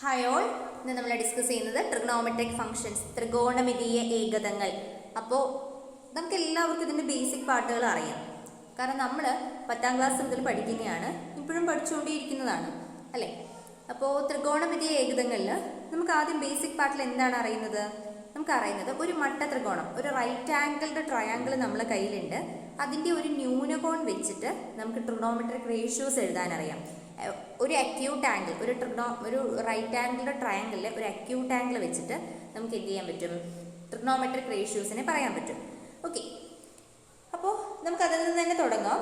Hi all, ഇന്ന് നമ്മൾ discuss ചെയ്യുന്നത് ട്രിഗണോമെട്രിക് ഫംഗ്ഷൻസ്, ത്രികോണമിതീയ ഏകതങ്ങൾ. അപ്പോൾ നമുക്ക് എല്ലാവർക്കും ഇതിൻ്റെ ബേസിക് പാർട്ടുകൾ അറിയാം. കാരണം നമ്മൾ 10ാം ക്ലാസ് മുതൽ പഠിക്കുന്നതാണ്, ഇപ്പോഴും പഠിച്ചുകൊണ്ടേയിരിക്കുന്നതാണ് അല്ലേ. അപ്പോൾ ത്രികോണമിതീയ ഏകതങ്ങളിൽ നമുക്ക് ആദ്യം ബേസിക് പാർട്ടിൽ എന്താണ് അറിയുന്നത്? നമുക്കറിയുന്നത് ഒരു മട്ട ത്രികോണം, ഒരു റൈറ്റ് ആംഗിൾഡ് ട്രയാങ്കിൾ നമ്മളെ കയ്യിലുണ്ട്. അതിൻ്റെ ഒരു ന്യൂനകോൺ വെച്ചിട്ട് നമുക്ക് ട്രിഗണോമെട്രിക് റേഷ്യോസ് എഴുതാനറിയാം. ഒരു അക്യൂട്ട് ആംഗിൾ, ഒരു റൈറ്റ് ആംഗിളുടെ ട്രയാങ്കിളിൽ ഒരു അക്യൂട്ട് ആംഗിൾ വെച്ചിട്ട് നമുക്ക് എന്ത് ചെയ്യാൻ പറ്റും? ട്രിഗണോമെട്രിക് റേഷ്യോസിനെ പറയാൻ പറ്റും. ഓക്കെ, അപ്പോൾ നമുക്ക് അതിൽ നിന്ന് തന്നെ തുടങ്ങാം.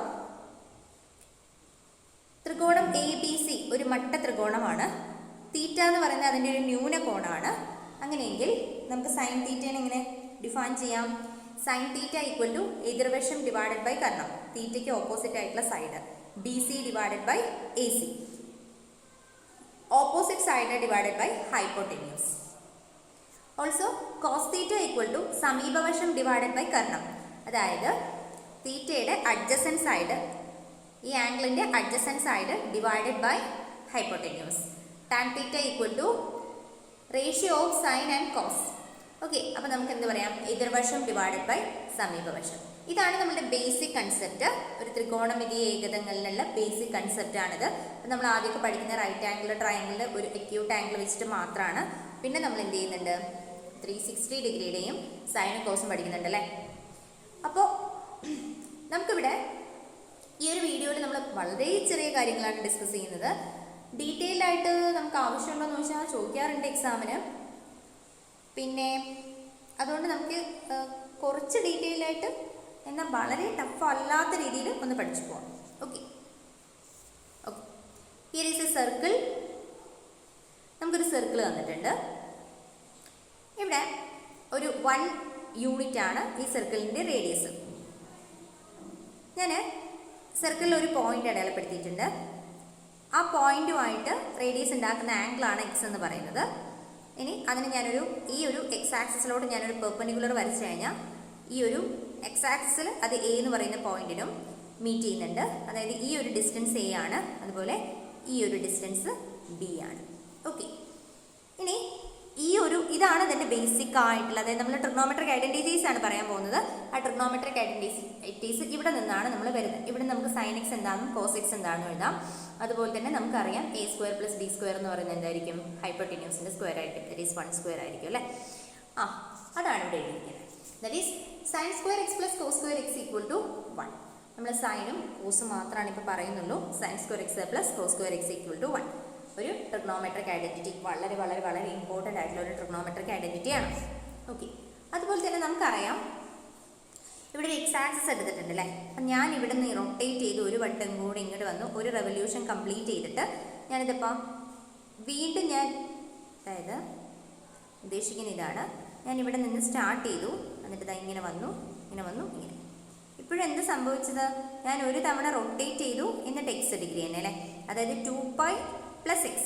ത്രികോണം ABC ഒരു മട്ട ത്രികോണമാണ്. തീറ്റ എന്ന് പറയുന്നത് അതിൻ്റെ ഒരു ന്യൂനകോണാണ്. അങ്ങനെയെങ്കിൽ നമുക്ക് സൈൻ തീറ്റേനെ എങ്ങനെ ഡിഫൈൻ ചെയ്യാം? സൈൻ തീറ്റ ഈക്വൽ ടു എതിർവശം ഡിവൈഡഡ് ബൈ കർണം, തീറ്റയ്ക്ക് ഓപ്പോസിറ്റ് ആയിട്ടുള്ള side, BC divided by AC, opposite side divided by hypotenuse. Also cos theta equal to സമീപവശം divided by കർണം, അതായത് തീറ്റയുടെ അഡ്ജസൻറ്റ് സൈഡ്, ഈ ആംഗിളിൻ്റെ adjacent side divided by hypotenuse. Tan theta equal to ratio of sine and cos. Okay, അപ്പോൾ നമുക്ക് എന്ത് പറയാം? എതിർവശം ഡിവൈഡഡ് ബൈ സമീപവശം. ഇതാണ് നമ്മുടെ ബേസിക് കൺസെപ്റ്റ്. ഒരു ത്രികോണമിതീയ ഏകതകളിലുള്ള ബേസിക് കൺസെപ്റ്റ് ആണിത്. നമ്മൾ ആദ്യമൊക്കെ പഠിക്കുന്ന റൈറ്റ് ആംഗിൾ ട്രയാങ്കിളിൽ ഒരു അക്യൂട്ട് ആംഗിൾ വെച്ചിട്ട് മാത്രമാണ്. പിന്നെ നമ്മൾ എന്ത് ചെയ്യുന്നുണ്ട്? 360 ഡിഗ്രിയുടെയും സൈനും കോസും പഠിക്കുന്നുണ്ട് അല്ലേ. അപ്പോൾ നമുക്കിവിടെ ഈ ഒരു വീഡിയോയിൽ നമ്മൾ വളരെ ചെറിയ കാര്യങ്ങളാണ് ഡിസ്കസ് ചെയ്യുന്നത്. ഡീറ്റെയിൽഡ് ആയിട്ട് നമുക്ക് ആവശ്യമുണ്ടോ എന്ന് ചോദിച്ചാൽ ചോദിക്കാറുണ്ട് എക്സാമിന്. പിന്നെ അതുകൊണ്ട് നമുക്ക് കുറച്ച് ഡീറ്റെയിൽഡ് ആയിട്ട് എന്നാൽ വളരെ ടഫ് അല്ലാത്ത രീതിയിൽ ഒന്ന് പഠിച്ചു പോകാം. Okay okay, here is A circle. നമുക്കൊരു സർക്കിൾ തന്നിട്ടുണ്ട്. ഇവിടെ ഒരു 1 യൂണിറ്റ് ആണ് ഈ സർക്കിളിൻ്റെ റേഡിയസ്. ഞാൻ സർക്കിളിൽ ഒരു പോയിന്റ് അടയാളപ്പെടുത്തിയിട്ടുണ്ട്. ആ പോയിന്റുമായിട്ട് റേഡിയസ് ഉണ്ടാക്കുന്ന ആംഗിളാണ് എക്സ് എന്ന് പറയുന്നത്. ഇനി അതിന് ഈ ഒരു എക്സ് ആക്സിസിലോട്ട് ഞാനൊരു പെർപെൻഡിക്കുലർ വരച്ചു കഴിഞ്ഞാൽ ഈ ഒരു എക്സ് ആക്സിസിൽ അത് എ എന്ന് പറയുന്ന പോയിന്റിനും മീറ്റ് ചെയ്യുന്നുണ്ട്. അതായത് ഈ ഒരു ഡിസ്റ്റൻസ് എ ആണ്, അതുപോലെ ഈ ഒരു ഡിസ്റ്റൻസ് ബി ആണ്. ഓക്കെ, ഇനി ഇതാണ് ഇതിൻ്റെ ബേസിക് ആയിട്ടുള്ള, അതായത് നമ്മൾ ട്രിഗണോമെട്രിക് ഐഡന്റിറ്റീസ് ആണ് പറയാൻ പോകുന്നത്. ആ ട്രിഗണോമെട്രിക് ഐഡന്റിറ്റീസ് ഇവിടെ നിന്നാണ് നമ്മൾ വരുന്നത്. ഇവിടെ നമുക്ക് സൈൻ എക്സ് എന്താണെന്നും കോസ് എക്സ് എന്താണെന്നും എഴുതാം. അതുപോലെ തന്നെ നമുക്കറിയാം A² + B² എന്ന് പറയുന്നത് എന്തായിരിക്കും? ഹൈപ്പോടെന്യൂസിൻ്റെ സ്ക്വയർ ആയിരിക്കും. ദറ്റ് ഈസ് 1² ആയിരിക്കും അല്ലേ. അതാണ് ഇവിടെ എഴുതിയിരിക്കുന്നത്. That is sin² x + cos² x = 1. നമ്മൾ സൈനും കോസും മാത്രമാണ് ഇപ്പോൾ പറയുന്നുള്ളൂ. sin² x + cos² x = 1. ഒരു ട്രിഗണോമെട്രിക് ഐഡന്റിറ്റി, വളരെ വളരെ വളരെ ഇമ്പോർട്ടൻ്റ് ആയിട്ടുള്ള ഒരു ട്രിഗണോമെട്രിക് ഐഡന്റിറ്റിയാണ്. ഓക്കെ, അതുപോലെ തന്നെ നമുക്കറിയാം ഇവിടെ ഒരു എക്സ് ആക്സിസ് എടുത്തിട്ടുണ്ട് അല്ലേ. അപ്പം ഞാൻ ഇവിടെ നിന്ന് റൊട്ടേറ്റ് ചെയ്ത് ഒരു വട്ടം കൂടി ഇങ്ങോട്ട് വന്നു, ഒരു റെവല്യൂഷൻ കംപ്ലീറ്റ് ചെയ്തിട്ട് ഞാനിതിപ്പോൾ വീണ്ടും അതായത് ഉദ്ദേശിക്കുന്ന ഇതാണ്, ഞാൻ ഇവിടെ നിന്ന് സ്റ്റാർട്ട് ചെയ്തു, എന്നിട്ട് ഇതാ ഇങ്ങനെ വന്നു. ഇപ്പോഴും എന്ത് സംഭവിച്ചത്? ഞാൻ ഒരു തവണ റൊട്ടേറ്റ് ചെയ്തു, എന്നിട്ട് എക്സ് ഡിഗ്രി തന്നെ അല്ലേ, അതായത് 2π + x.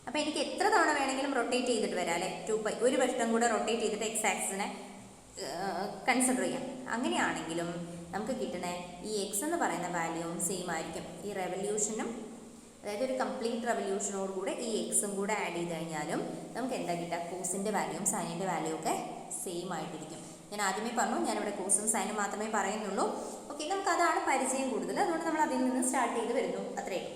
അപ്പോൾ എനിക്ക് എത്ര തവണ വേണമെങ്കിലും റൊട്ടേറ്റ് ചെയ്തിട്ട് വരാം അല്ലേ. 2π ഒരു വട്ടം കൂടെ റൊട്ടേറ്റ് ചെയ്തിട്ട് എക്സ് ആക്സിസിനെ കൺസിഡർ ചെയ്യാം. അങ്ങനെയാണെങ്കിലും നമുക്ക് കിട്ടുന്ന ഈ എക്സ് എന്ന് പറയുന്ന വാല്യൂവും സെയിം ആയിരിക്കും. ഈ റെവല്യൂഷനും, അതായത് ഒരു കംപ്ലീറ്റ് റെവല്യൂഷനോട് കൂടെ ഈ എക്സും കൂടെ ആഡ് ചെയ്ത് കഴിഞ്ഞാലും നമുക്ക് എന്താ കിട്ടുക? കോസിൻ്റെ വാല്യൂവും സൈനിൻ്റെ വാല്യൂ ഒക്കെ സെയിം ആയിട്ടിരിക്കും. ഞാൻ ആദ്യമേ പറഞ്ഞു, ഞാനിവിടെ കോസും സൈനും മാത്രമേ പറയുന്നുള്ളൂ. ഓക്കെ, നമുക്കതാണ് പരിചയം കൂടുതൽ, അതുകൊണ്ട് നമ്മൾ അതിൽ നിന്ന് സ്റ്റാർട്ട് ചെയ്ത് വരുന്നു. അത്രയും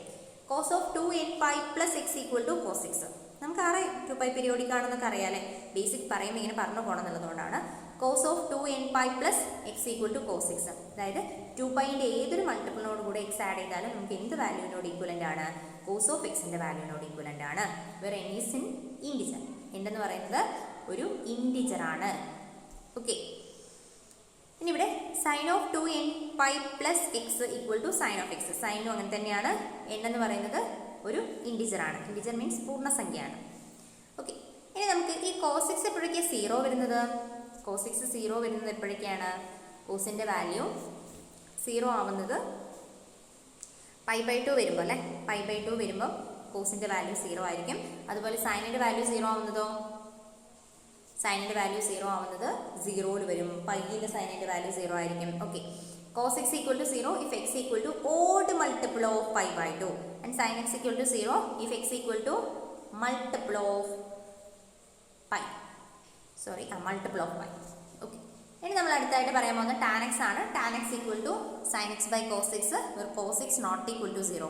cos of 2nπ + x = cos x. നമുക്കറിയാം 2π പീരിയോഡിക് ആണെന്നൊക്കെ അറിയാമല്ലേ. ബേസിക് പറയുമ്പോൾ ഇങ്ങനെ പറഞ്ഞു പോകണം എന്നുള്ളതുകൊണ്ടാണ്. cos of 2nπ + x = cos x. അതായത് 2πൻ്റെ ഏതൊരു മൾട്ടിപ്പിളിനോട് കൂടെ എക്സ് ആഡ് ചെയ്താലും നമുക്ക് എന്ത് വാല്യൂവിനോട് ഈക്വലൻ്റ് ആണ്? cos of x-ൻ്റെ വാല്യൂവിനോട് ഈക്വലൻ്റ് ആണ്. വേറെ n is in ഇൻഡിജർ. എന്ന് പറയുന്നത് ഒരു ഇൻഡിജർ ആണ്. ഓക്കെ, ഇനി ഇവിടെ sin of 2nπ + x = sin of x. സൈനും അങ്ങനെ തന്നെയാണ്. n എന്ന് പറയുന്നത് ഒരു ഇൻഡിജർ ആണ്. Integer means പൂർണ്ണസംഖ്യയാണ്. ഓക്കെ, ഇനി നമുക്ക് ഈ cos x എപ്പോഴൊക്കെയാണ് 0 വരുന്നത്? cos x 0 വരുന്നത് എപ്പോഴൊക്കെയാണ്? കോസിൻ്റെ വാല്യൂ 0 ആവുന്നത് π/2 വരുമ്പോൾ അല്ലേ. π/2 വരുമ്പോൾ കോസിൻ്റെ വാല്യൂ 0 ആയിരിക്കും. അതുപോലെ സൈനിൻ്റെ വാല്യൂ 0 ആവുന്നതോ? സൈനിൻ്റെ വാല്യൂ 0 ആവുന്നത് 0 വരും. പൈയിൻ്റെ സൈനിൻ്റെ വാല്യൂ 0 ആയിരിക്കും. Okay, cos x = 0 if x = odd multiple of pi/2 and sin x = 0 if x = multiple of pi. Multiple of pi. Okay. ഇനി നമ്മൾ അടുത്തായിട്ട് പറയാൻ പോകുന്നത് tan x ആണ്. tan x equal to sin x by cos x, where cos x not equal to 0.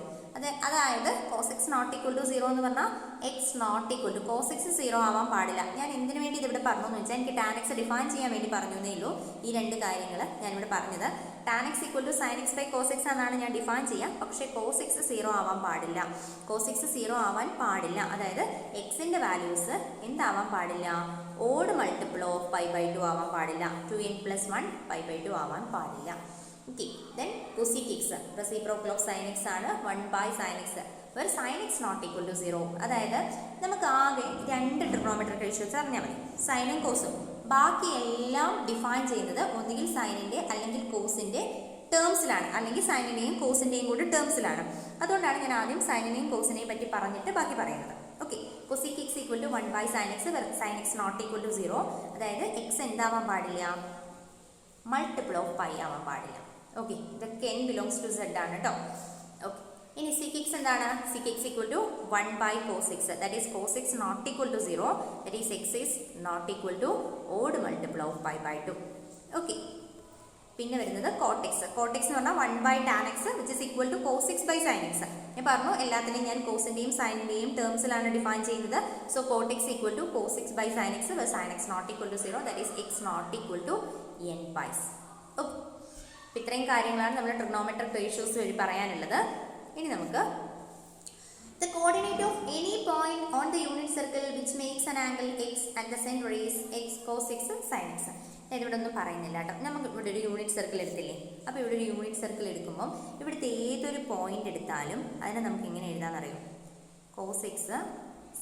അതായത് cos x not equal to 0 എന്ന് പറഞ്ഞാൽ x not equal to cos x 0 ആവാൻ പാടില്ല. ഞാൻ എന്തിനു വേണ്ടി ഇതിവിടെ പറഞ്ഞു എന്ന് വെച്ചാൽ എനിക്ക് tan x ഡിഫൈൻ ചെയ്യാൻ വേണ്ടി പറഞ്ഞു എന്നേ ഉള്ളൂ. ഈ രണ്ട് കാര്യങ്ങൾ ഞാനിവിടെ പറഞ്ഞത്. tan x equal to sin x by cos x എന്നാണ് ഞാൻ ഡിഫൈൻ ചെയ്യുക. പക്ഷേ cos x 0 ആവാൻ പാടില്ല. cos x 0 ആവാൻ പാടില്ല. അതായത് എക്സിൻ്റെ വാല്യൂസ് എന്താവാൻ പാടില്ല? Odd multiple of pi by 2 ആവാൻ പാടില്ല. 2n + 1 പൈ ബൈ 2 ആവാൻ പാടില്ല. Okay. Then cosec x reciprocal of sin x ആണ് 1/sin x, where sin x not equal to 0. അതായത് നമുക്ക് ആകെ രണ്ട് ട്രിഗണോമെട്രിക് റേഷ്യോസ് അറിഞ്ഞാൽ മതി, സൈനും കോസും. ബാക്കി എല്ലാം ഡിഫൈൻ ചെയ്യുന്നത് ഒന്നുകിൽ സൈനിൻ്റെ അല്ലെങ്കിൽ കോസിൻ്റെ ടേംസിലാണ്, അല്ലെങ്കിൽ സൈനിൻ്റെയും കോസിൻ്റെയും കൂടി ടേംസിലാണ്. അതുകൊണ്ടാണ് ഞാൻ ആദ്യം സൈനിനെയും കോസിനെയും പറ്റി പറഞ്ഞിട്ട് ബാക്കി പറയുന്നത്. Okay. cosec x equal to 1/sin x, where sin x not equal to 0. അതായത് x എന്താവാൻ പാടില്ല? മൾട്ടിപ്പിൾ ഓഫ് പൈ ആവാൻ പാടില്ല. ഓക്കെ. ഇതൊക്കെ n ബിലോങ്സ് ടു z ആണ് കേട്ടോ. ഓക്കെ. ഇനി sec x എന്താണ്? sec x equal to 1/cos x, that is cos x not equal to 0, that is x is not equal to odd multiple of pi by 2. Okay. പിന്നെ വരുന്നത് cot x. cot x എന്ന് പറഞ്ഞാൽ 1/tan x, which is equal to cos x by sin x. ഞാൻ പറഞ്ഞു എല്ലാത്തിനെയും ഞാൻ കോസിൻ്റെയും സൈനിൻ്റെയും ടേംസിലാണ് define ചെയ്യുന്നത്. So cot x equal to cos x by sin x, where sin x not equal to 0, that is x not equal to n pi. Okay. ഇത്രയും കാര്യങ്ങളാണ് നമ്മൾ trigonometric ratios വഴി പറയാനുള്ളത്. ഇനി നമുക്ക് the coordinate of any point on the unit circle which makes an angle x and the center is x cos x sin x. ഞാനിവിടെ ഒന്നും പറയുന്നില്ല കേട്ടോ. നമുക്ക് ഇവിടെ ഒരു യൂണിറ്റ് സർക്കിൾ എടുത്തില്ലേ? അപ്പോൾ ഇവിടെ ഒരു യൂണിറ്റ് സർക്കിൾ എടുക്കുമ്പോൾ ഇവിടുത്തെ ഏതൊരു പോയിന്റ് എടുത്താലും അതിനെ നമുക്ക് ഇങ്ങനെ എഴുതാമെന്നറിയും, cos x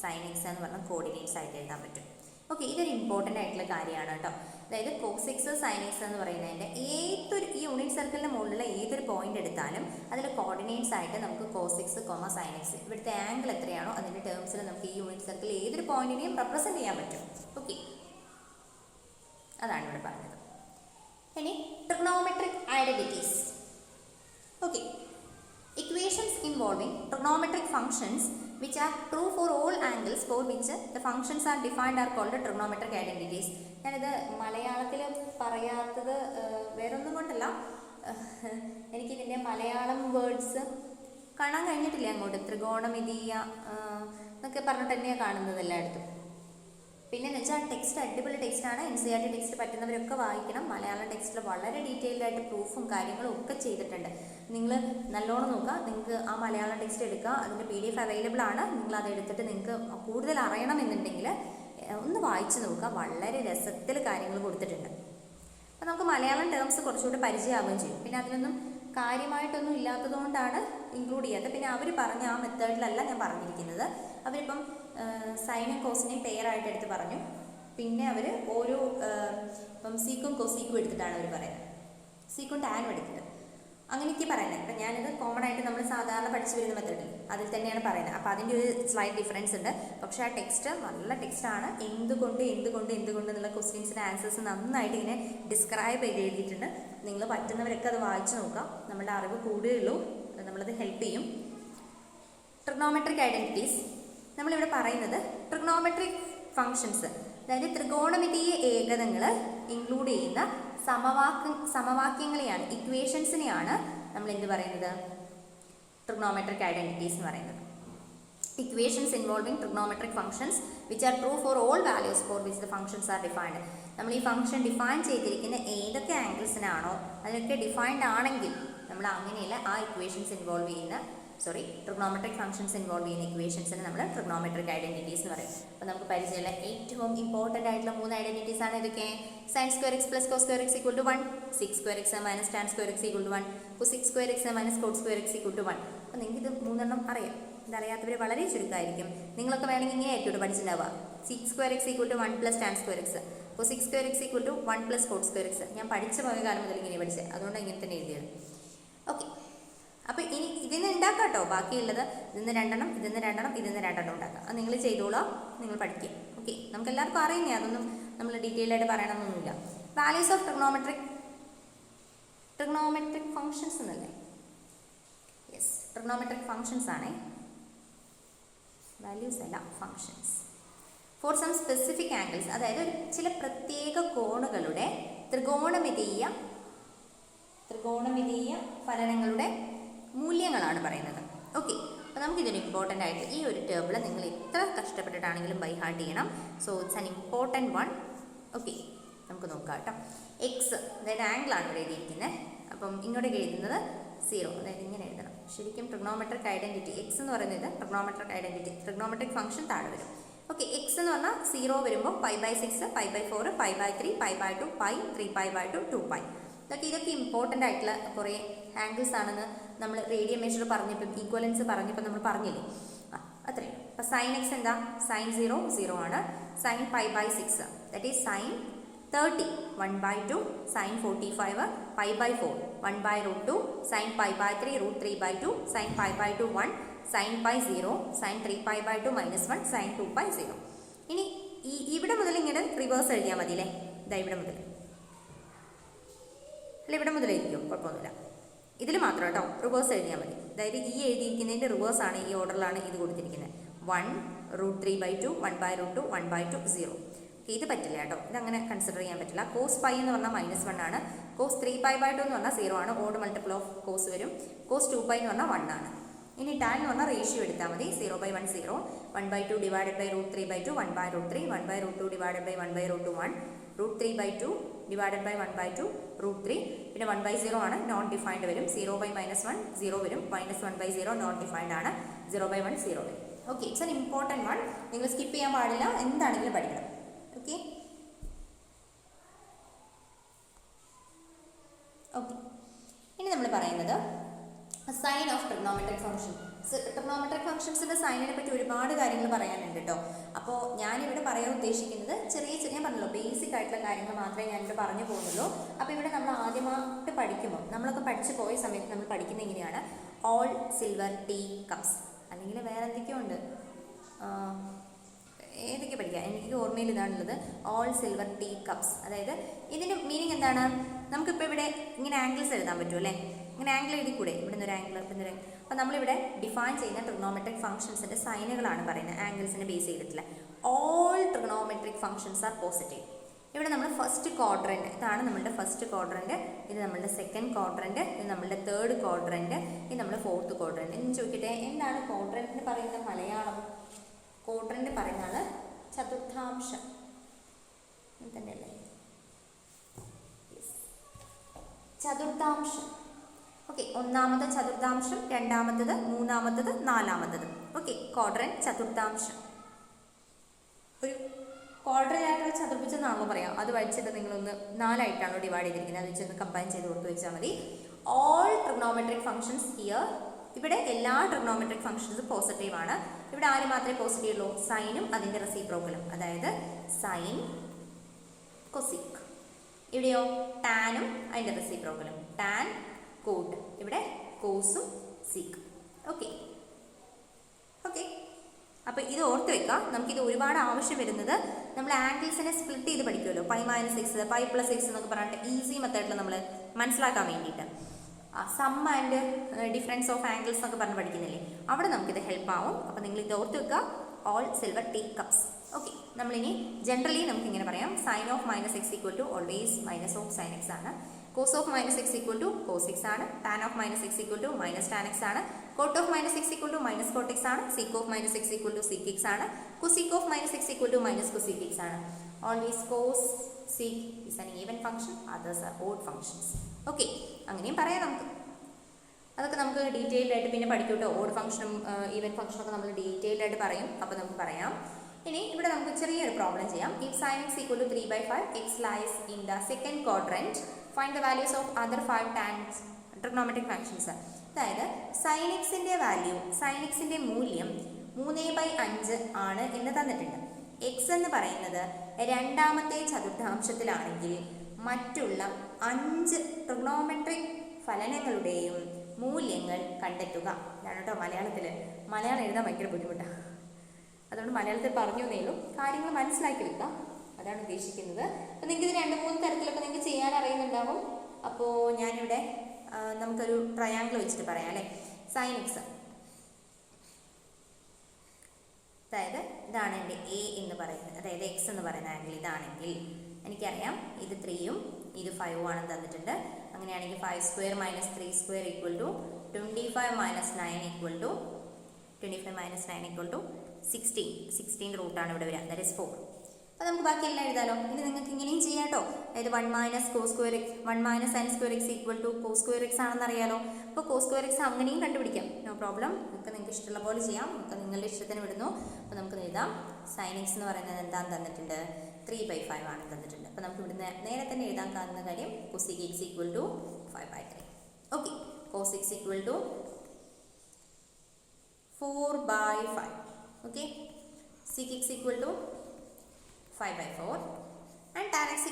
sin x എന്ന് പറഞ്ഞ കോർഡിനേറ്റ്സ് ആയിട്ട് എഴുതാൻ പറ്റും. ഓക്കെ. ഇതൊരു ഇമ്പോർട്ടൻ്റ് ആയിട്ടുള്ള കാര്യമാണ് കേട്ടോ. അതായത് cos x sin x എന്ന് പറയുന്നതിൻ്റെ ഏതൊരു ഈ യൂണിറ്റ് സർക്കിളിൻ്റെ മുകളിലുള്ള ഏതൊരു പോയിന്റ് എടുത്താലും അതിൽ കോർഡിനേറ്റ്സ് ആയിട്ട് നമുക്ക് cos x, sin x, ഇവിടുത്തെ ആംഗിൾ എത്രയാണോ അതിൻ്റെ ടേംസിൽ നമുക്ക് ഈ യൂണിറ്റ് സർക്കിളിൽ ഏതൊരു പോയിന്റിനെയും റെപ്രസെൻറ്റ് ചെയ്യാൻ പറ്റും. ഓക്കെ. അതാണ് ഇവിടെ പറഞ്ഞത്. ഇനി trigonometric identities. Okay. Equations involving trigonometric functions which are true for all angles for which the functions are defined are called trigonometric identities. ഞാനിത് മലയാളത്തിൽ പറയാത്തത് വേറൊന്നും കൊണ്ടല്ല, എനിക്കിതിൻ്റെ മലയാളം വേർഡ്സ് കാണാൻ കഴിഞ്ഞിട്ടില്ല അങ്ങോട്ട്. ത്രികോണമിതീയ എന്നൊക്കെ പറഞ്ഞിട്ട് തന്നെയാണ് കാണുന്നത് എല്ലായിടത്തും. പിന്നെ എന്ന് വെച്ചാൽ ടെക്സ്റ്റ് അടിപൊളി ടെക്സ്റ്റാണ്. NCERT ടെക്സ്റ്റ് പറ്റുന്നവരൊക്കെ വായിക്കണം. മലയാളം ടെക്സ്റ്റിൽ വളരെ ഡീറ്റെയിൽഡ് ആയിട്ട് പ്രൂഫും കാര്യങ്ങളും ഒക്കെ ചെയ്തിട്ടുണ്ട്. നിങ്ങൾ നല്ലോണം നോക്കുക. നിങ്ങൾക്ക് ആ മലയാളം ടെക്സ്റ്റ് എടുക്കുക, അതിൻ്റെ PDF അവൈലബിൾ ആണ്. നിങ്ങൾ അത് എടുത്തിട്ട് നിങ്ങൾക്ക് കൂടുതൽ അറിയണമെന്നുണ്ടെങ്കിൽ ഒന്ന് വായിച്ച് നോക്കുക. വളരെ രസത്തിൽ കാര്യങ്ങൾ കൊടുത്തിട്ടുണ്ട്. അപ്പോൾ നമുക്ക് മലയാളം ടേംസ് കുറച്ചുകൂടി പരിചയമാവുകയും ചെയ്യും. പിന്നെ അതിലൊന്നും കാര്യമായിട്ടൊന്നും ഇല്ലാത്തതുകൊണ്ടാണ് ഇൻക്ലൂഡ് ചെയ്യാത്തത്. പിന്നെ അവർ പറഞ്ഞ ആ മെത്തേഡിലല്ല ഞാൻ പറഞ്ഞിരിക്കുന്നത്. അവരിപ്പം സൈനും കോസിനെയും പെയറായിട്ട് എടുത്ത് പറഞ്ഞു. പിന്നെ അവർ ഓരോ ഇപ്പം സീക്കും കൊസീക്കും എടുത്തിട്ടാണ് അവർ പറയുന്നത്, സീക്കും ടാനും എടുത്തിട്ട് അങ്ങനെയൊക്കെ പറയുന്നത്. അപ്പം ഞാനിത് കോമൺ ആയിട്ട് നമ്മൾ സാധാരണ പഠിച്ചു വരുന്ന മെത്തേഡിൽ അതിൽ തന്നെയാണ് പറയുന്നത്. അപ്പോൾ അതിൻ്റെ ഒരു സ്ലൈറ്റ് ഡിഫറൻസ് ഉണ്ട്. പക്ഷേ ആ ടെക്സ്റ്റ് നല്ല ടെക്സ്റ്റാണ്. എന്തുകൊണ്ട് എന്നുള്ള ക്വസ്റ്റ്യൻസിൻ്റെ ആൻസേഴ്സ് നന്നായിട്ട് ഇങ്ങനെ ഡിസ്ക്രൈബ് ചെയ്ത് എഴുതിയിട്ടുണ്ട്. നിങ്ങൾ പറ്റുന്നവരൊക്കെ അത് വായിച്ചു നോക്കുക. നമ്മുടെ അറിവ് കൂടുകയുള്ളൂ, നമ്മളത് ഹെൽപ്പ് ചെയ്യും. ട്രിഗണോമെട്രിക് ഐഡൻറ്റിറ്റീസ് നമ്മളിവിടെ പറയുന്നത് ട്രിഗണോമെട്രിക് ഫങ്ഷൻസ്, അതായത് ത്രികോണമിതീയ ഏകതങ്ങൾ ഇൻക്ലൂഡ് ചെയ്യുന്ന സമവാക്യങ്ങളെയാണ്, ഇക്വേഷൻസിനെയാണ് നമ്മൾ എന്ത് പറയുന്നത്? ട്രിഗണോമെട്രിക് ഐഡൻറ്റിറ്റീസ് എന്ന് പറയുന്നത്. Equations involving trigonometric functions which are true for all values for which the functions are defined. നമ്മൾ ഈ ഫംഗ്ഷൻ ഡിഫൈൻ ചെയ്തിരിക്കുന്ന ഏതൊക്കെ ആംഗിൾസിനാണോ അതിനൊക്കെ ഡിഫൈൻഡ് ആണെങ്കിൽ നമ്മൾ അങ്ങനെയല്ല ആ ഇക്വേഷൻസ് ഇൻവോൾവ് ചെയ്യുന്ന ട്രിഗണോമെട്രിക് ഫംഗ്ഷൻസ് ഇൻവോൾവ് ചെയ്യുന്ന ഇക്വേഷൻസിന് നമ്മൾ ട്രിഗണോമെട്രിക് ഐഡൻറ്റിറ്റീസ് എന്ന് പറയും. അപ്പോൾ നമുക്ക് പരിചയമുള്ള ഏറ്റവും ഇമ്പോർട്ടൻ്റ് ആയിട്ടുള്ള 3 ഐഡൻറ്റിറ്റീസ് ആണ് ഇതൊക്കെ. sin square x plus cos square x equal to 1, sec square x minus tan square x equal to 1, cosec square x minus cot square x equal to 1. അപ്പോൾ നിങ്ങൾക്ക് ഇത് 3 അറിയാം. ഇതറിയാത്തവർ വളരെ ചുരുക്കമായിരിക്കും. നിങ്ങളൊക്കെ വേണമെങ്കിൽ ഇങ്ങനെ ആയിരിക്കും പഠിച്ചിട്ടുണ്ടാവുക. sec square x equal to 1 plus tan square x, cosec square x equal to 1 plus cot square x. ഞാൻ പഠിച്ച പോയ കാലം മുതൽ ഇങ്ങനെ പഠിച്ചത്, അതുകൊണ്ട് ഇങ്ങനെ തന്നെ എഴുതിയത്. ഓക്കെ. അപ്പോൾ ഇനി ഇതിന്ന് ഉണ്ടാക്കാം കേട്ടോ. ബാക്കിയുള്ളത് ഇതിന്ന് 2 ഇതിന്ന് 2 ഉണ്ടാക്കാം. അത് നിങ്ങൾ ചെയ്തോളാം, നിങ്ങൾ പഠിക്കുക. ഓക്കെ. നമുക്ക് എല്ലാവർക്കും അറിയുന്നേ, അതൊന്നും നമ്മൾ ഡീറ്റെയിൽ ആയിട്ട് പറയണമെന്നൊന്നുമില്ല. വാല്യൂസ് ഓഫ് ട്രിഗണോമെട്രിക് ഫങ്ഷൻസ് എന്നല്ലേ? യെസ്, ട്രിഗണോമെട്രിക് ഫങ്ഷൻസ് ആണേ. വാല്യൂസ് അല്ല functions. For some specific angles, അതായത് ചില പ്രത്യേക കോണുകളുടെ ത്രികോണമിതീയ ഫലനങ്ങളുടെ മൂല്യങ്ങളാണ് പറയുന്നത്. ഓക്കെ, അപ്പോൾ നമുക്കിതൊരു ഇമ്പോർട്ടൻ്റ് ആയിട്ട് ഈ ഒരു ടേബിൾ നിങ്ങൾ എത്ര കഷ്ടപ്പെട്ടിട്ടാണെങ്കിലും ബൈ ഹാർട്ട് ചെയ്യണം. So it's an important one. Okay, നമുക്ക് നോക്കാം കേട്ടോ. എക്സ്, അതായത് ആംഗിളാണ് ഇവിടെ എഴുതിയിരിക്കുന്നത്. അപ്പം ഇങ്ങോട്ടേക്ക് എഴുതുന്നത് 0, അതായത് ഇങ്ങനെ എഴുതണം. ശരിക്കും ട്രിഗ്നോമെട്രിക് ഐഡൻറ്റിറ്റി എക്സ് എന്ന് പറയുന്നത് ട്രിഗ്നോമെട്രിക് ഐഡൻറ്റിറ്റി, ട്രിഗ്നോമെട്രിക് ഫംഗ്ഷൻ താഴെ വരും. ഓക്കെ, എക്സ് എന്ന് പറഞ്ഞാൽ 0 വരുമ്പോൾ π/6, π/4, π/3, π/2, π, 3π/2, 2π. ഇതൊക്കെ ഇമ്പോർട്ടൻ്റ് ആയിട്ടുള്ള കുറേ ആംഗിൾസ് ആണെന്ന് നമ്മൾ റേഡിയൻ മെഷർ പറഞ്ഞപ്പോൾ, ഈക്വലൻസ് പറഞ്ഞപ്പോൾ നമ്മൾ പറഞ്ഞില്ലേ. അത്രയും. അപ്പോൾ സൈൻ എക്സ് എന്താ? സൈൻ 0 0 ആണ്. Sine π/6 that is sine 30 1/2, sine 45 π/4 1/√2, sine π/3 √3/2, sine π/2 1, sine π 0, sine 3π/2 -1, sine 2π 0. ഇനി ഇവിടെ മുതൽ ഇങ്ങനെ റിവേഴ്സ് എഴുതിയാൽ മതി അല്ലേ. ഇതാ ഇവിടെ മുതൽ അല്ല, ഇവിടെ മുതലായിരിക്കും, കുഴപ്പമൊന്നുമില്ല. ഇതിൽ മാത്രം കേട്ടോ റിവേഴ്സ് എഴുതിയാൽ മതി. അതായത് ഈ എഴുതിയിരിക്കുന്നതിൻ്റെ റിവേഴ്സാണ്, ഈ ഓർഡറിലാണ് ഇത് കൊടുത്തിരിക്കുന്നത്. 1 √3/2, 1/√2, 1/2, 0. ഇത് പറ്റില്ല കേട്ടോ, ഇതങ്ങനെ കൺസിഡർ ചെയ്യാൻ പറ്റില്ല. കോസ് π എന്ന് പറഞ്ഞാൽ -1 ആണ്. കോസ് 3π/2 എന്ന് പറഞ്ഞാൽ 0 ആണ്. ഓഡ് മൾട്ടിപ്പിൾ ഓഫ് കോസ് വരും. കോസ് 2π എന്ന് പറഞ്ഞാൽ 1 ആണ്. ഇനി ടാൻ എന്ന് പറഞ്ഞാൽ റേഷ്യോ എടുത്താൽ മതി. 0/1 0, 1/2 divided by √3/2, 1/√3, 1/√2 divided by 1/√2 1, √3/2 divided by 1/2 √3, പിന്നെ 1/0 ആണ്, നോട്ട് ഡിഫൈൻഡ് വരും. 0/-1 0 വരും. -1/0 നോട്ട് ഡിഫൈൻഡ് ആണ്. 0/1 0 വരും. Okay, it's an important one. നിങ്ങൾ സ്കിപ്പ് ചെയ്യാൻ പാടില്ല, എന്താണെങ്കിലും പഠിക്കണം. ഓക്കെ ഓക്കെ ഇനി നമ്മൾ പറയുന്നത് sine of trigonometric function. Trigonometric ഫംഗ്ഷൻസിൻ്റെ സൈനിനെ പറ്റി ഒരുപാട് കാര്യങ്ങൾ പറയാനുണ്ട് കേട്ടോ. അപ്പോൾ ഞാനിവിടെ പറയാൻ ഉദ്ദേശിക്കുന്നത് ചെറിയ പറഞ്ഞല്ലോ, ബേസിക് ആയിട്ടുള്ള കാര്യങ്ങൾ മാത്രമേ ഞാനിവിടെ പറഞ്ഞു പോകുന്നുള്ളൂ. അപ്പോൾ ഇവിടെ നമ്മൾ ആദ്യമായിട്ട് പഠിക്കുമ്പോൾ, നമ്മളൊക്കെ പഠിച്ചു പോയ സമയത്ത് നമ്മൾ പഠിക്കുന്നത് ഇങ്ങനെയാണ്: ഓൾ സിൽവർ ടീ കപ്സ്, അല്ലെങ്കിൽ വേറെ എന്തൊക്കെയോ ഉണ്ട്, ഏതൊക്കെ പഠിക്കാം, എനിക്ക് ഓർമ്മയിൽ ഇതാണുള്ളത്. ഓൾ സിൽവർ ടീ കപ്സ്, അതായത് ഇതിൻ്റെ മീനിങ് എന്താണ്? നമുക്കിപ്പോൾ ഇവിടെ ഇങ്ങനെ ആംഗിൾസ് എഴുതാൻ പറ്റും അല്ലേ. ഇങ്ങനെ ആംഗിൾ എഴുതി കൂടെ, ഇവിടെ നിന്നൊരു ആംഗിൾ, ഇവിടെ നിന്നൊരു. അപ്പോൾ നമ്മളിവിടെ ഡിഫൈൻ ചെയ്യുന്ന ട്രിഗ്നോമെട്രിക് ഫംഗ്ഷൻസിൻ്റെ സൈനുകളാണ് പറയുന്നത്, ആംഗിൾസിനെ ബേസ് ചെയ്തിട്ടില്ല. All trigonometric functions are positive. ഇവിടെ നമ്മൾ ഫസ്റ്റ് ക്വാഡ്രൻറ്റ്, ഇതാണ് നമ്മളുടെ ഫസ്റ്റ് ക്വാഡ്രൻറ്റ്, ഇത് നമ്മളുടെ സെക്കൻഡ് ക്വാഡ്രൻറ്റ്, ഇത് നമ്മളുടെ തേർഡ് ക്വാഡ്രൻറ്റ്, ഇത് നമ്മുടെ ഫോർത്ത് ക്വാഡ്രൻറ്റ്. എന്ന് ചോദിക്കട്ടെ, എന്താണ് ക്വാഡ്രൻറ്റിന് പറയുന്ന മലയാളം? ക്വാഡ്രൻറ്റ് പറയുന്നത് ചതുർത്ഥാംശം തന്നെയല്ലേ? ചതുർത്ഥാംശം. ഓക്കെ, ഒന്നാമത്തെ ചതുർത്ഥാംശം, രണ്ടാമത്തത്, മൂന്നാമത്തത്, നാലാമത്തത്. ഓക്കെ, ക്വാഡ്രൻറ്റ് ചതുർത്ഥാംശം. ഒരു ക്വാഡ്രൻ്റ് ആയിട്ടുള്ള ചതുർഭുജം എന്നാണല്ലോ പറയാം. അത് വഹിച്ചിട്ട് നിങ്ങളൊന്ന് 4 ആയിട്ടാണോ ഡിവൈഡ് ചെയ്തിരിക്കുന്നത്, അത് വെച്ചൊന്ന് കമ്പൈൻ ചെയ്ത് കൊടുത്തു വെച്ചാൽ മതി. All trigonometric functions here. ഇവിടെ എല്ലാ ട്രിഗ്നോമെട്രിക് ഫംഗ്ഷൻസും പോസിറ്റീവ് ആണ്. ഇവിടെ ആര് മാത്രമേ പോസിറ്റീവ് ഉള്ളൂ? സൈനും അതിൻ്റെ റെസിപ്രോക്കലും, അതായത് സൈൻ കൊസിക്. ഇവിടെയോ ടാനും അതിൻ്റെ റെസിപ്രോക്കലും, ടാൻ കോട്ട്. ഇവിടെ കോസും സീക്ക്. ഓക്കെ ഓക്കെ അപ്പോൾ ഇത് ഓർത്ത് വെക്കാം. നമുക്കിത് ഒരുപാട് ആവശ്യം വരുന്നത് നമ്മൾ ആംഗിൾസിനെ സ്പ്ലിറ്റ് ചെയ്ത് പഠിക്കുമല്ലോ. π-6, π+6 എന്നൊക്കെ പറഞ്ഞിട്ട് ഈസി മെത്തേഡിൽ നമ്മൾ മനസ്സിലാക്കാൻ വേണ്ടിയിട്ട് sum and difference of angles എന്നൊക്കെ പറഞ്ഞ് പഠിക്കുന്നില്ലേ, അവിടെ നമുക്കിത് ഹെൽപ്പ് ആവും. അപ്പോൾ നിങ്ങൾ ഇത് ഓർത്ത് വെക്കുക, all silver tea cups. Okay, നമ്മളിനി ജനറലി നമുക്ക് ഇങ്ങനെ പറയാം: sine of -x equal to always minus of sine x ആണ്. Cos of -x equal to cos x ആണ്. Tan of -x equal to minus tan x ആണ്. Cot of -x equal to minus cot x ആണ്. Sec of -x equal to sec x ആണ്. Cosec of -x equal to minus cosec x ആണ്. Always cos seek is an even function, others are odd functions. Okay, അങ്ങനെയും പറയാം നമുക്ക്. അതൊക്കെ നമുക്ക് detailed ആയിട്ട് പിന്നെ പഠിക്കും കേട്ടോ. ഓഡ് ഫംഗ്ഷനും ഈവൻ ഫംഗ്ഷനൊക്കെ നമ്മൾ ഡീറ്റെയിൽഡ് ആയിട്ട് പറയും. അപ്പോൾ നമുക്ക് പറയാം. ഇനി ഇവിടെ നമുക്ക് ചെറിയൊരു പ്രോബ്ലം ചെയ്യാം. If sin x equal to 3/5, x lies in the second quadrant, find the values of other 5 tan trigonometric functions. അതായത് sin xന്റെ വാല്യൂ, sin xന്റെ മൂല്യം 3/5 ആണ് എന്ന് തന്നിട്ടുണ്ട്. x എന്ന് പറയുന്നത് രണ്ടാമത്തെ ചതുർത്ഥാംശത്തിലാണെങ്കിൽ മറ്റുള്ള 5 ട്രിഗണോമെട്രിക് ഫലനങ്ങളുടെയും മൂല്യങ്ങൾ കണ്ടെത്തുക. ഇതാണ് കേട്ടോ മലയാളത്തിൽ. മലയാളം എഴുതാൻ ഭയങ്കര ബുദ്ധിമുട്ടാണ്, അതുകൊണ്ട് മലയാളത്തിൽ പറഞ്ഞു തന്നേയുള്ളൂ. കാര്യങ്ങൾ മനസ്സിലാക്കി വെക്കുക, അതാണ് ഉദ്ദേശിക്കുന്നത്. അപ്പോൾ നിങ്ങൾക്ക് ഇത് 2-3 തരത്തിലൊക്കെ നിങ്ങൾക്ക് ചെയ്യാൻ അറിയുന്നുണ്ടാവും. അപ്പോൾ ഞാനിവിടെ നമുക്കൊരു ട്രയാങ്കിൾ വെച്ചിട്ട് പറയാം അല്ലേ. സൈൻ എക്സ് അതായത് ഇതാണ് എൻ്റെ എ എന്ന് പറയുന്നത്, അതായത് എക്സ് എന്ന് പറയുന്ന ആംഗിൾ ഇതാണെങ്കിൽ എനിക്കറിയാം ഇത് 3ഉം ഇത് 5ഉം ആണെന്ന് തന്നിട്ടുണ്ട്. അങ്ങനെയാണെങ്കിൽ 5² - 3² = 25 - 9 = 16 റൂട്ടാണ് ഇവിടെ വരിക, ദാറ്റ് ഈസ് 4. അപ്പോൾ നമുക്ക് ബാക്കി എല്ലാം എഴുതാലോ. ഇനി നിങ്ങൾക്ക് ഇങ്ങനെയും ചെയ്യാം കേട്ടോ. അതായത് 1 - sin²x = cos²x ആണെന്ന് അറിയാലോ. അപ്പോൾ cos²x അങ്ങനെയും കണ്ടുപിടിക്കാം, നോ പ്രോബ്ലം. നിങ്ങൾക്ക് ഇഷ്ടമുള്ള പോലെ ചെയ്യാം, നമുക്ക് നിങ്ങളുടെ ഇഷ്ടത്തിന് വിടുന്നു. അപ്പോൾ നമുക്ക് എഴുതാം sin x എന്ന് പറയുന്നത് എന്താണെന്ന് തന്നിട്ടുണ്ട്, 3/5 ആണ് തന്നിട്ടുണ്ട്. അപ്പോൾ നമുക്ക് ഇവിടുന്ന് നേരെ തന്നെ എഴുതാൻ കാണുന്ന കാര്യം cosec x = 5/3. Okay, cos x = 4/5. Okay, sec x = 5/4 and tan x =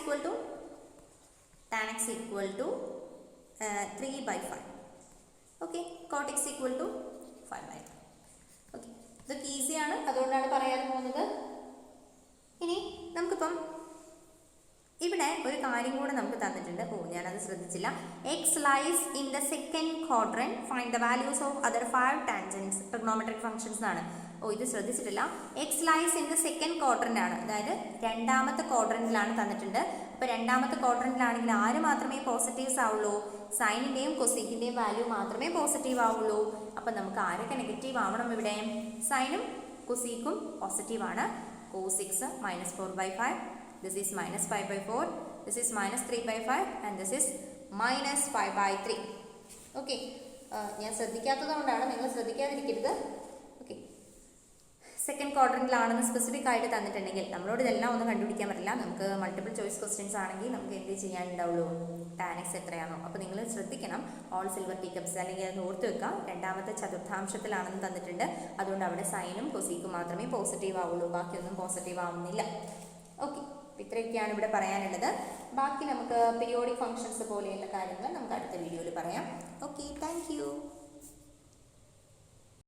3/5. Okay, cot x = 5/3. Okay, ഇതൊക്കെ ഈസിയാണ്, അതുകൊണ്ടാണ് പറയാൻ പോകുന്നത്. ഇനി നമുക്കിപ്പം ഇവിടെ ഒരു കാര്യം കൂടെ നമുക്ക് തന്നിട്ടുണ്ട്. ഞാനത് ശ്രദ്ധിച്ചില്ല. X lies in the second quadrant, find the values of other 5 tangents trigonometric functions എന്നാണ്. ഇത് ശ്രദ്ധിച്ചിട്ടില്ല. X lies in the second quadrant ആണ്, അതായത് രണ്ടാമത്തെ ക്വാഡ്രന്റിലാണ് തന്നിട്ടുണ്ട്. അപ്പോൾ രണ്ടാമത്തെ ക്വാഡ്രന്റിലാണെങ്കിൽ ആര് മാത്രമേ പോസിറ്റീവ്സ് ആവുള്ളൂ? സൈനിൻ്റെയും കൊസീക്കിൻ്റെയും വാല്യൂ മാത്രമേ പോസിറ്റീവ് ആവുള്ളൂ. അപ്പം നമുക്ക് ആരൊക്കെ നെഗറ്റീവ് ആവണം? ഇവിടെ സൈനും കൊസീക്കും പോസിറ്റീവ് ആണ്. cos x -4/5, this is -5/4, this is -3/5 and this is -5/3. Okay, ഞാൻ ശ്രദ്ധിക്കാത്തത് കൊണ്ടാണ്, നിങ്ങൾ ശ്രദ്ധിക്കാതിരിക്കരുത്. ഓക്കെ, സെക്കൻഡ് ക്വാഡ്രന്റിലാണെന്ന് സ്പെസിഫിക് ആയിട്ട് തന്നിട്ടുണ്ടെങ്കിൽ നമ്മളോട് ഇതെല്ലാം ഒന്നും കണ്ടുപിടിക്കാൻ പറ്റില്ല. നമുക്ക് മൾട്ടിപ്പിൾ ചോയ്സ് ക്വസ്റ്റ്യൻസ് ആണെങ്കിൽ നമുക്ക് എന്ത് ചെയ്യാനുണ്ടാവുള്ളൂ? tan x എത്രയാണോ? അപ്പോൾ നിങ്ങൾ ശ്രദ്ധിക്കണം, ഓൾ സിൽവർ ടീക്കപ്സ് അല്ലെങ്കിൽ അത് ഓർത്ത് വെക്കുക. രണ്ടാമത്തെ ചതുർത്ഥാംശത്തിലാണെന്ന് തന്നിട്ടുണ്ട്, അതുകൊണ്ട് അവിടെ സൈനും കൊസീക്കും മാത്രമേ പോസിറ്റീവ് ആവുള്ളൂ, ബാക്കിയൊന്നും പോസിറ്റീവ് ആവുന്നില്ല. ഓക്കെ, ഇത്രയൊക്കെയാണ് ഇവിടെ പറയാനുള്ളത്. ബാക്കി നമുക്ക് പീരിയോഡിക് ഫംഗ്ഷൻസ് പോലെയുള്ള കാര്യങ്ങൾ നമുക്ക് അടുത്ത വീഡിയോയിൽ പറയാം. Okay, thank you.